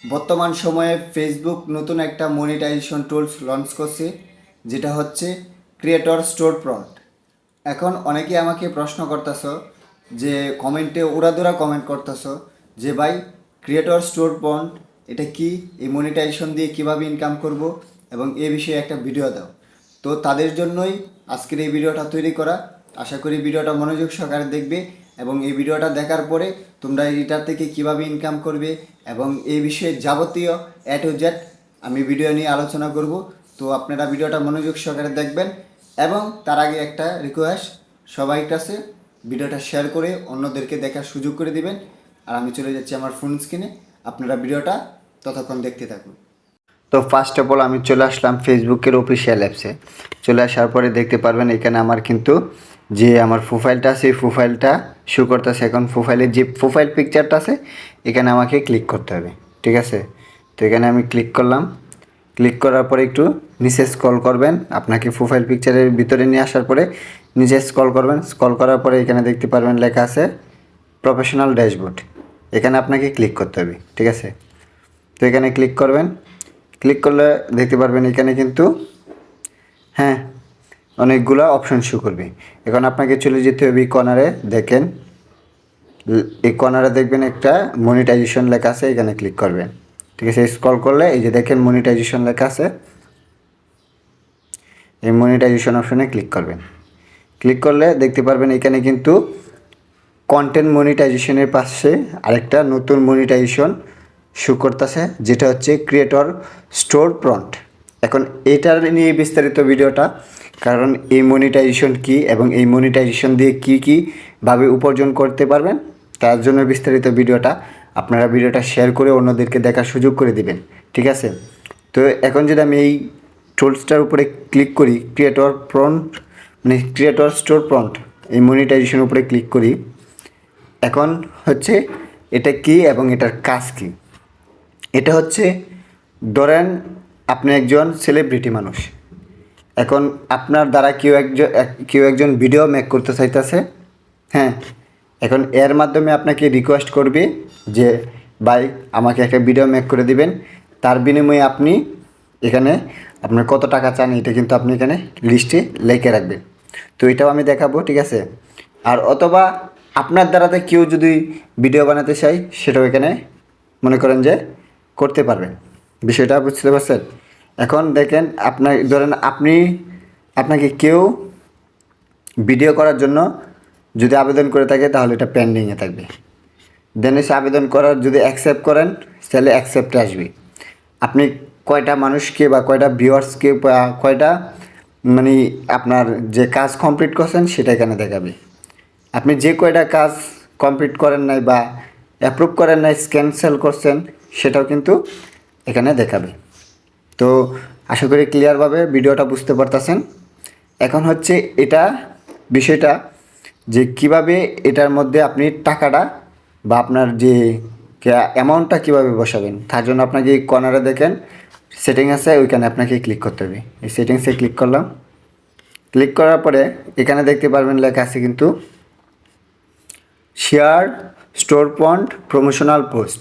বর্তমান সময়ে ফেসবুক নতুন একটা মনিটাইজেশন টুলস লঞ্চ করছে, যেটা হচ্ছে ক্রিয়েটর স্টোর প্রম্পট। এখন অনেকেই আমাকে প্রশ্ন করতেছো, যে কমেন্টে উড়াধুরা কমেন্ট করতেছো যে ভাই, ক্রিয়েটর স্টোর প্রম্পট এটা কি, এই মনিটাইজেশন দিয়ে কিভাবে ইনকাম করব এবং এ বিষয়ে একটা ভিডিও দাও। তো তাদের জন্যই আজকের এই ভিডিওটা তৈরি করা। আশা করি ভিডিওটা মনোযোগ সহকারে দেখবে এবং এই ভিডিওটা দেখার পরে তোমরা এটার থেকে কিভাবে ইনকাম করবে এবং এই বিষয়ে যাবতীয় এ টু জেড আমি ভিডিও নিয়ে আলোচনা করব। তো আপনারা ভিডিওটা মনোযোগ সহকারে দেখবেন এবং তার আগে একটা রিকোয়েস্ট, সবাই কাছে ভিডিওটা শেয়ার করে অন্যদেরকে দেখার সুযোগ করে দিবেন। আর আমি চলে যাচ্ছি আমার ফোন স্ক্রিনে, আপনারা ভিডিওটা ততক্ষণ দেখতে থাকুন। তো ফার্স্ট অফ অল আমি চলে আসলাম ফেসবুকের অফিসিয়াল অ্যাপসে। চলে আসার পরে দেখতে পারবেন এখানে আমার কিন্তু যে আমার প্রোফাইলটা আছে, এই প্রোফাইলটা শো করতেছে। এখন প্রোফাইলের যে প্রোফাইল পিকচারটা আছে এখানে আমাকে ক্লিক করতে হবে, ঠিক আছে? তো এখানে আমি ক্লিক করলাম। ক্লিক করার পরে একটু নিচে স্ক্রল করবেন, আপনাকে প্রোফাইল পিকচারের ভিতরে নিয়ে আসার পরে নিচে স্ক্রল করবেন। স্ক্রল করার পরে এখানে দেখতে পারবেন লেখা আছে প্রফেশনাল ড্যাশবোর্ড। এখানে আপনাকে ক্লিক করতে হবে, ঠিক আছে? তো এখানে ক্লিক করবেন। ক্লিক করলে দেখতে পারবেন এখানে কিন্তু হ্যাঁ অনেকগুলো অপশন শো করবে। এখন আপনাকে চলে যেতে হবে কর্নারে, দেখেন এই কর্নারে দেখবেন একটা মনিটাইজেশন লেখা আছে, এখানে ক্লিক করবেন, ঠিক আছে? স্ক্রল করলে এই যে দেখেন মনিটাইজেশন লেখা আছে, এই মনিটাইজেশন অপশনে ক্লিক করবেন। ক্লিক করলে দেখতে পারবেন এখানে কিন্তু কন্টেন্ট মনিটাইজেশনের পাশে আরেকটা নতুন মনিটাইজেশন শো করতেছে, যেটা হচ্ছে ক্রিয়েটর স্টোর প্রম্পট। এখন এটার নিয়ে বিস্তারিত ভিডিওটা, কারণ এই মনিটাইজেশন কি এবং এই মনিটাইজেশন দিয়ে কী কীভাবে উপার্জন করতে পারবেন তার জন্য বিস্তারিত ভিডিওটা আপনারা ভিডিওটা শেয়ার করে অন্যদেরকে দেখার সুযোগ করে দিবেন, ঠিক আছে? তো এখন যদি আমি এই টুলসটার উপরে ক্লিক করি, ক্রিয়েটর প্রম্পট মানে ক্রিয়েটর স্টোর প্রম্পট, এই মনিটাইজেশন উপরে ক্লিক করি। এখন হচ্ছে এটা কি এবং এটার কাজ কি। এটা হচ্ছে, ধরেন আপনি একজন সেলিব্রিটি মানুষ, এখন আপনার দ্বারা কেউ একজন ভিডিও মেক করতে চাইতেছে, হ্যাঁ। এখন এর মাধ্যমে আপনাকে রিকোয়েস্ট করবে যে ভাই আমাকে একটা ভিডিও মেক করে দিবেন, তার বিনিময়ে আপনি এখানে আপনার কত টাকা চান এটা কিন্তু আপনি এখানে লিস্টে লিখে রাখবেন। তো এটাও আমি দেখাবো, ঠিক আছে? আর অথবা আপনার দ্বারাতে কেউ যদি ভিডিও বানাতে চাই সেটাও এখানে মনে করেন যে করতে পারবেন। বিষয়টা বুঝতে পারছেন? এখন দেখেন আপনার ধরেন আপনাকে কেউ ভিডিও করার জন্য যদি আবেদন করে থাকে তাহলে এটা পেন্ডিংয়ে থাকবে। দেন এসে আবেদন করার যদি অ্যাকসেপ্ট করেন তাহলে অ্যাকসেপ্টে আসবে। আপনি কয়টা মানুষকে বা কয়টা ভিউয়ার্সকে বা কয়টা মানে আপনার যে কাজ কমপ্লিট করছেন সেটা এখানে দেখাবে। আপনি যে কয়টা কাজ কমপ্লিট করেন নাই বা অ্যাপ্রুভ করেন নাই, ক্যান্সেল করছেন, সেটাও কিন্তু এখানে দেখাবে। তো আশা করি ক্লিয়ারভাবে ভিডিওটা বুঝতে পারতেছেন। এখন হচ্ছে এটা বিষয়টা যে কিভাবে এটার মধ্যে আপনি টাকাটা বা আপনার যে অ্যামাউন্টটা কীভাবে বসাবেন, তার জন্য আপনাকে এই কর্নারে দেখেন সেটিং আছে, ওইখানে আপনাকে ক্লিক করতে হবে। এই সেটিংসে ক্লিক করলাম। ক্লিক করার পরে এখানে দেখতে পারবেন লেখা আছে কিন্তু share store prompt promotional post.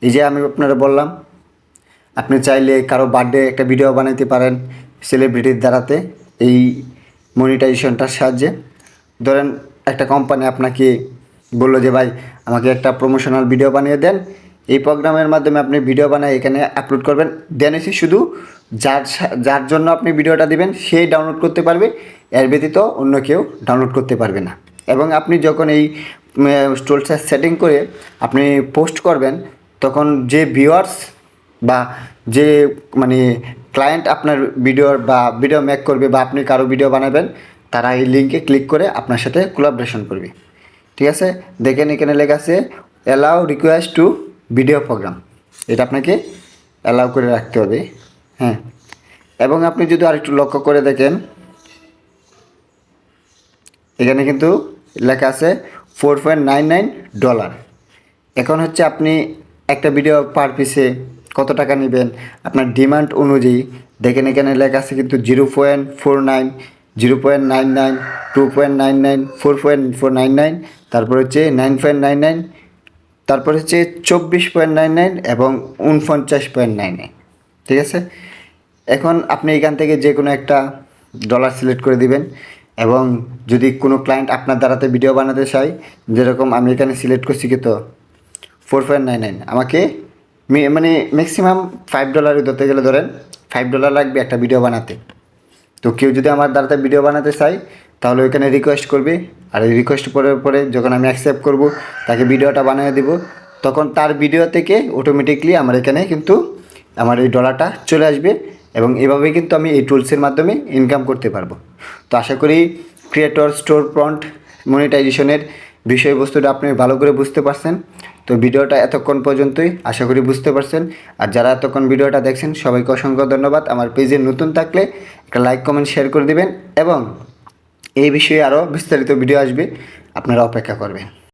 এই যে আমি আপনারা বললাম, আপনি চাইলে কারো বার্থডে একটা ভিডিও বানাইতে পারেন সেলিব্রিটির দ্বারাতে এই মনিটাইজেশনটার সাহায্যে। ধরেন একটা কোম্পানি আপনাকে বললো যে ভাই আমাকে একটা প্রমোশনাল ভিডিও বানিয়ে দেন, এই প্রোগ্রামের মাধ্যমে আপনি ভিডিও বানায় এখানে আপলোড করবেন। দেন এসে শুধু যার জন্য আপনি ভিডিওটা দিবেন সেই ডাউনলোড করতে পারবে, এর ব্যতীত অন্য কেউ ডাউনলোড করতে পারবে না। এবং আপনি যখন এই টুলসটা সেটিং করে আপনি পোস্ট করবেন, তখন যে ভিউয়ার্স বা যে মানে ক্লায়েন্ট আপনার ভিডিও মেক করবে বা আপনি কারো ভিডিও বানাবেন, তারা এই লিঙ্কে ক্লিক করে আপনার সাথে কোলাবরেশন করবে, ঠিক আছে? দেখেন এখানে লেখা আছে allow request to video program, এটা আপনাকে অ্যালাউ করে রাখতে হবে, হ্যাঁ। এবং আপনি যদি আরেকটু লক্ষ্য করে দেখেন এখানে কিন্তু লেখা আছে $4.99। এখন হচ্ছে আপনি একটা ভিডিও পার পিসে কত টাকা নেবেন আপনার ডিমান্ড অনুযায়ী। দেখেন এখানে লেখা আছে কিন্তু 0.49, 0.99, 2.99, 4.499, তারপর হচ্ছে 9.99, তারপর হচ্ছে 24.99 এবং 49.99, ঠিক আছে। এখন আপনি এখান থেকে যে কোনো একটা ডলার সিলেক্ট করে দিবেন, এবং যদি কোনো ক্লায়েন্ট আপনার দ্বারাতে ভিডিও বানাতে চায়, যেরকম আমি এখানে সিলেক্ট করছি কি, তো 4.99 আমাকে মানে ম্যাক্সিমাম $5 ধরতে গেলে, ধরেন $5 লাগবে একটা ভিডিও বানাতে। তো কেউ যদি আমার দ্বারাতে ভিডিও বানাতে চায় তাহলে ওইখানে রিকোয়েস্ট করবে, আর এই রিকোয়েস্ট করার পরে যখন আমি অ্যাকসেপ্ট করব, তাকে ভিডিওটা বানিয়ে দেব, তখন তার ভিডিও থেকে অটোমেটিকলি আমার এখানে কিন্তু আমার এই ডলারটা চলে আসবে, এবং এভাবেই কিন্তু আমি এই টুলসের মাধ্যমে ইনকাম করতে পারবো। তো আশা করি ক্রিয়েটর স্টোর ফ্রন্ট মনিটাইজেশনের বিষয়বস্তুটা আপনি ভালো করে বুঝতে পারছেন। তো ভিডিওটা এতক্ষণ পর্যন্তই, আশা করি বুঝতে পারছেন। আর যারা এতক্ষণ ভিডিওটা দেখছেন সবাইকে অসংখ্য ধন্যবাদ। আমার পেজে নতুন থাকলে একটা লাইক কমেন্ট শেয়ার করে দিবেন, এবং এই বিষয়ে আরও বিস্তারিত ভিডিও আসবে, আপনারা অপেক্ষা করবেন।